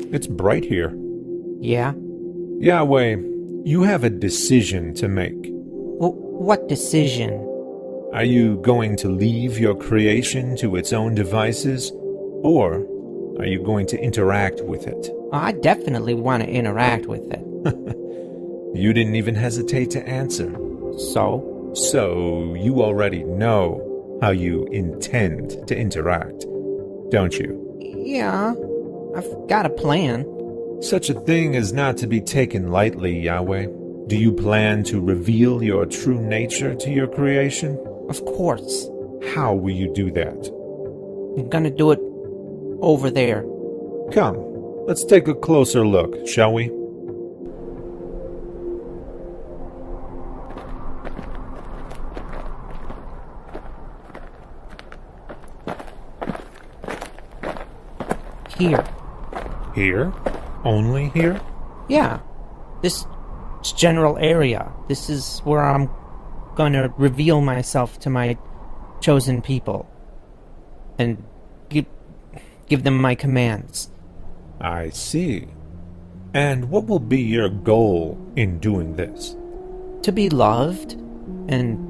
It's bright here. Yeah? Yahweh, you have a decision to make. What decision? Are you going to leave your creation to its own devices, or are you going to interact with it? I definitely want to interact with it. You didn't even hesitate to answer. So? So, you already know how you intend to interact, don't you? Yeah, I've got a plan. Such a thing is not to be taken lightly, Yahweh. Do you plan to reveal your true nature to your creation? Of course. How will you do that? I'm gonna do it over there. Come, let's take a closer look, shall we? Here. Here? Only here? Yeah. This general area. This is where I'm gonna reveal myself to my chosen people. And give them my commands. I see. And what will be your goal in doing this? To be loved and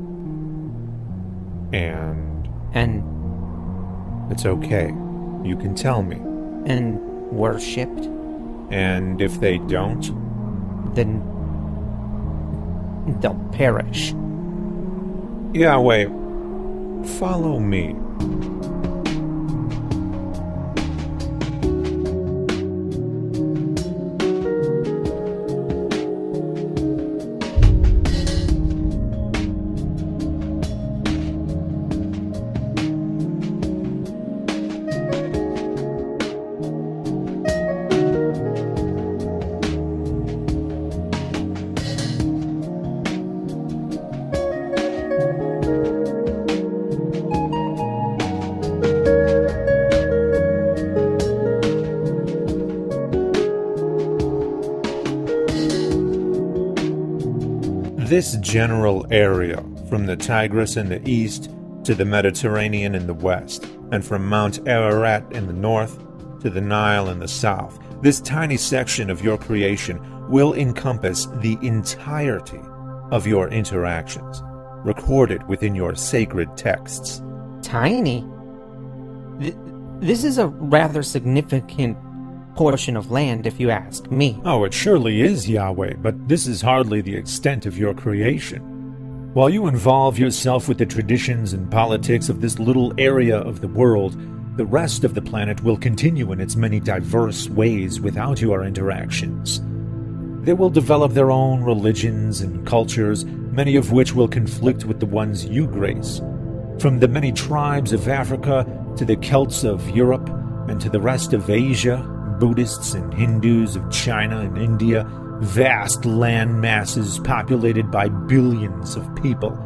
It's okay. You can tell me. and worshipped, And if they don't? then they'll perish. Yahweh, follow me. This general area, from the Tigris in the east to the Mediterranean in the west, and from Mount Ararat in the north to the Nile in the south, this tiny section of your creation will encompass the entirety of your interactions, recorded within your sacred texts. Tiny? This is a rather significant portion of land, if you ask me. Oh, it surely is, Yahweh, but this is hardly the extent of your creation. While you involve yourself with the traditions and politics of this little area of the world, the rest of the planet will continue in its many diverse ways without your interactions. They will develop their own religions and cultures, many of which will conflict with the ones you grace. From the many tribes of Africa to the Celts of Europe and to the rest of Asia, Buddhists and Hindus of China and India, vast land masses populated by billions of people.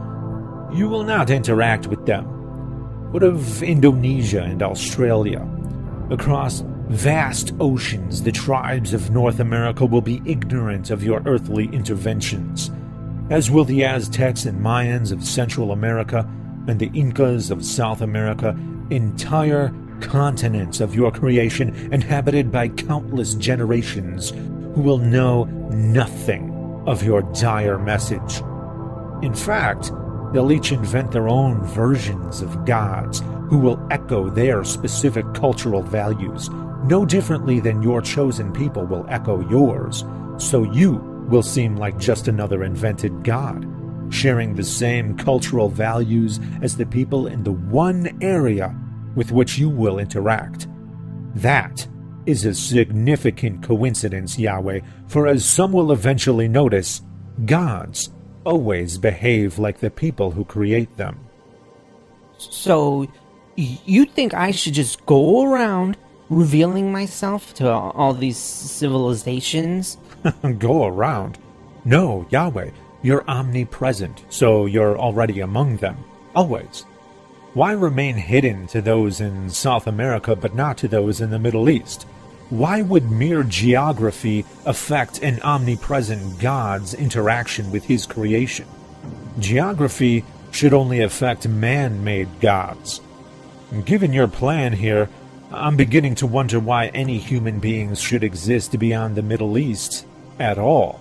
You will not interact with them. What of Indonesia and Australia? Across vast oceans, the tribes of North America will be ignorant of your earthly interventions, as will the Aztecs and Mayans of Central America and the Incas of South America. Entire continents of your creation inhabited by countless generations who will know nothing of your dire message. In fact, they'll each invent their own versions of gods who will echo their specific cultural values, no differently than your chosen people will echo yours, so you will seem like just another invented god, sharing the same cultural values as the people in the one area with which you will interact. That is a significant coincidence, Yahweh, for as some will eventually notice, gods always behave like the people who create them. So, you think I should just go around revealing myself to all these civilizations? Go around? No, Yahweh, you're omnipresent, so you're already among them. Always. Why remain hidden to those in South America but not to those in the Middle East? Why would mere geography affect an omnipresent God's interaction with his creation? Geography should only affect man-made gods, Given your plan here, I'm beginning to wonder why any human beings should exist beyond the Middle East at all.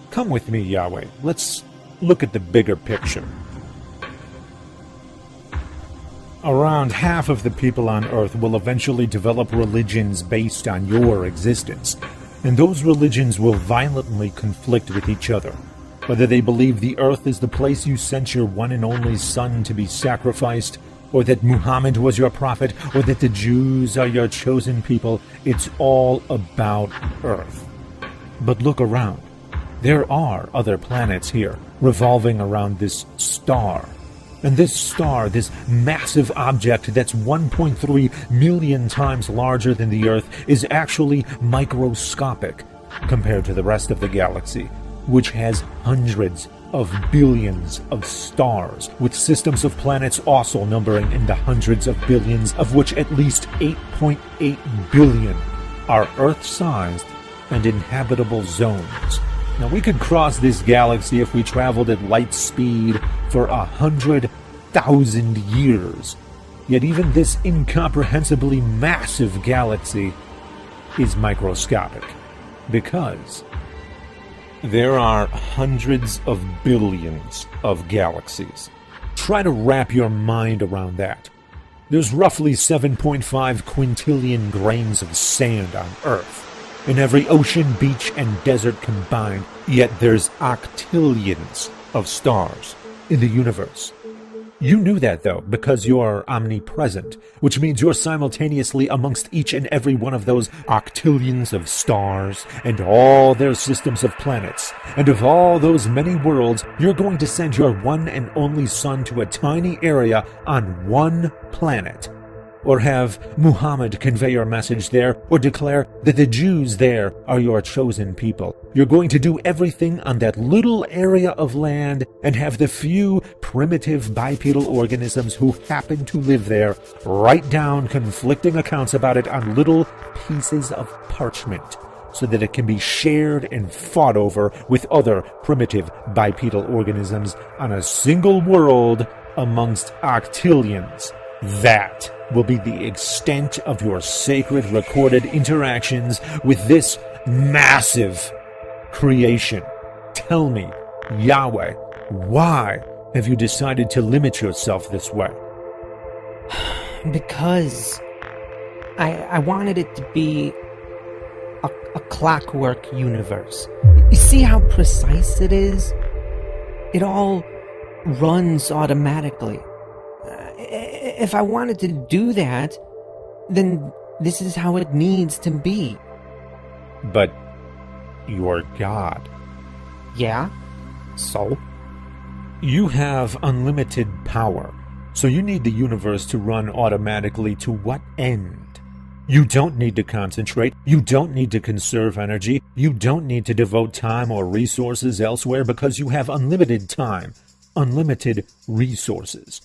Come with me, Yahweh. Let's look at the bigger picture. Around half of the people on Earth will eventually develop religions based on your existence, and those religions will violently conflict with each other. Whether they believe the Earth is the place you sent your one and only son to be sacrificed, or that Muhammad was your prophet, or that the Jews are your chosen people, it's all about Earth. But look around. There are other planets here, revolving around this star. And this star, this massive object that's 1.3 million times larger than the Earth, is actually microscopic compared to the rest of the galaxy, which has hundreds of billions of stars, with systems of planets also numbering in the hundreds of billions, of which at least 8.8 billion are Earth-sized and inhabitable zones. Now, we could cross this galaxy if we traveled at light speed for 100,000 years. Yet even this incomprehensibly massive galaxy is microscopic, because there are hundreds of billions of galaxies. Try to wrap your mind around that. There's roughly 7.5 quintillion grains of sand on Earth, in every ocean, beach, and desert combined, yet there's octillions of stars in the universe. You knew that, though, because you're omnipresent, which means you're simultaneously amongst each and every one of those octillions of stars and all their systems of planets. And of all those many worlds, you're going to send your one and only son to a tiny area on one planet. Or have Muhammad convey your message there, or declare that the Jews there are your chosen people. You're going to do everything on that little area of land and have the few primitive bipedal organisms who happen to live there write down conflicting accounts about it on little pieces of parchment, so that it can be shared and fought over with other primitive bipedal organisms on a single world amongst octillions. That will be the extent of your sacred recorded interactions with this massive creation. Tell me, Yahweh, why have you decided to limit yourself this way? Because I wanted it to be a clockwork universe. You see how precise it is? It all runs automatically. If I wanted to do that, then this is how it needs to be. But you're God. Yeah? So? You have unlimited power, so you need the universe to run automatically to what end? You don't need to concentrate, you don't need to conserve energy, you don't need to devote time or resources elsewhere because you have unlimited time, unlimited resources.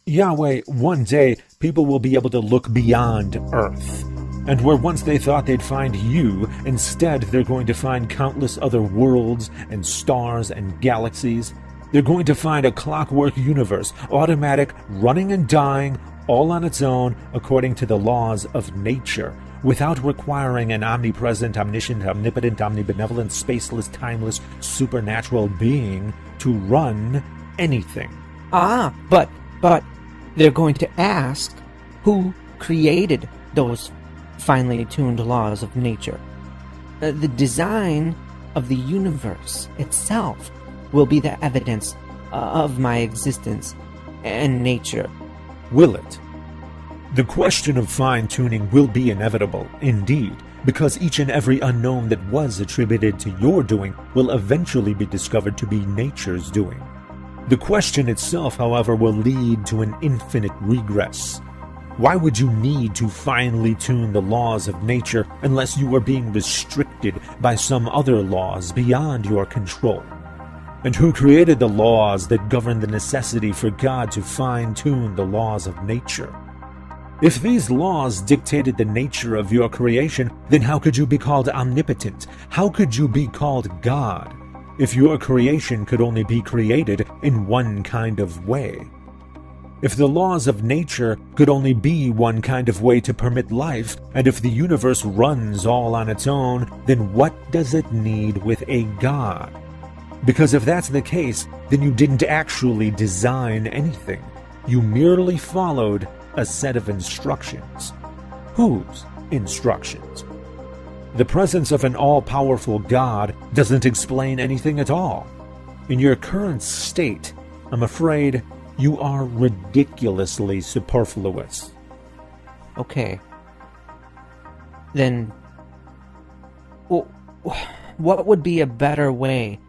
Yahweh, one day, people will be able to look beyond Earth. And where once they thought they'd find you, instead they're going to find countless other worlds and stars and galaxies. They're going to find a clockwork universe, automatic, running and dying, all on its own, according to the laws of nature, without requiring an omnipresent, omniscient, omnipotent, omnibenevolent, spaceless, timeless, supernatural being to run anything. But they're going to ask who created those finely tuned laws of nature. The design of the universe itself will be the evidence of my existence and nature. Will it? The question of fine-tuning will be inevitable, indeed, because each and every unknown that was attributed to your doing will eventually be discovered to be nature's doing. The question itself, however, will lead to an infinite regress. Why would you need to finely tune the laws of nature unless you are being restricted by some other laws beyond your control? And who created the laws that govern the necessity for God to fine-tune the laws of nature? If these laws dictated the nature of your creation, then how could you be called omnipotent? How could you be called God, if your creation could only be created in one kind of way? If the laws of nature could only be one kind of way to permit life, and if the universe runs all on its own, then what does it need with a god? Because if that's the case, then you didn't actually design anything. You merely followed a set of instructions. Whose instructions? The presence of an all-powerful God doesn't explain anything at all. In your current state, I'm afraid you are ridiculously superfluous. Okay. Then, what would be a better way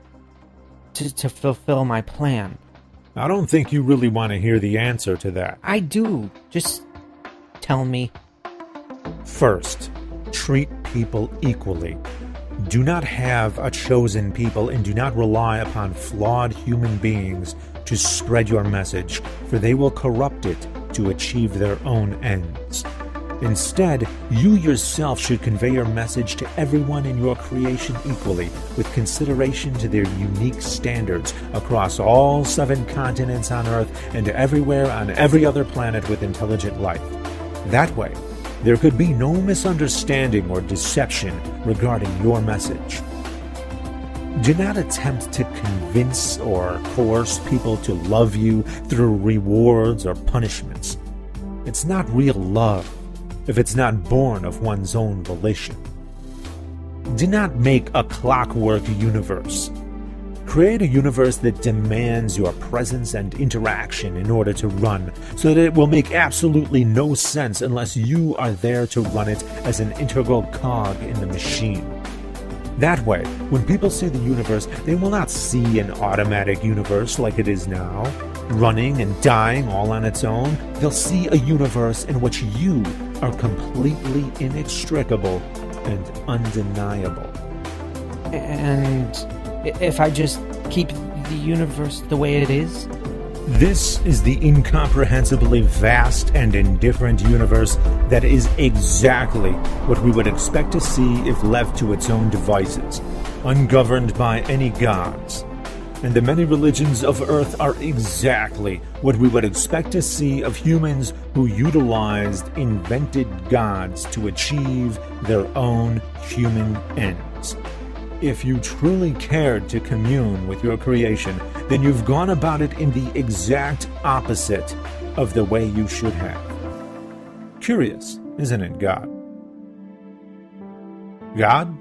to fulfill my plan? I don't think you really want to hear the answer to that. I do. Just tell me. First, treat people equally. Do not have a chosen people, and do not rely upon flawed human beings to spread your message, for they will corrupt it to achieve their own ends. Instead, you yourself should convey your message to everyone in your creation equally, with consideration to their unique standards across all 7 continents on Earth and everywhere on every other planet with intelligent life. That way, there could be no misunderstanding or deception regarding your message. Do not attempt to convince or coerce people to love you through rewards or punishments. It's not real love if it's not born of one's own volition. Do not make a clockwork universe. Create a universe that demands your presence and interaction in order to run, so that it will make absolutely no sense unless you are there to run it as an integral cog in the machine. That way, when people see the universe, they will not see an automatic universe like it is now, running and dying all on its own. They'll see a universe in which you are completely inextricable and undeniable. And if I just keep the universe the way it is? This is the incomprehensibly vast and indifferent universe that is exactly what we would expect to see if left to its own devices, ungoverned by any gods. And the many religions of Earth are exactly what we would expect to see of humans who utilized invented gods to achieve their own human ends. If you truly cared to commune with your creation, then you've gone about it in the exact opposite of the way you should have. Curious, isn't it, God? God?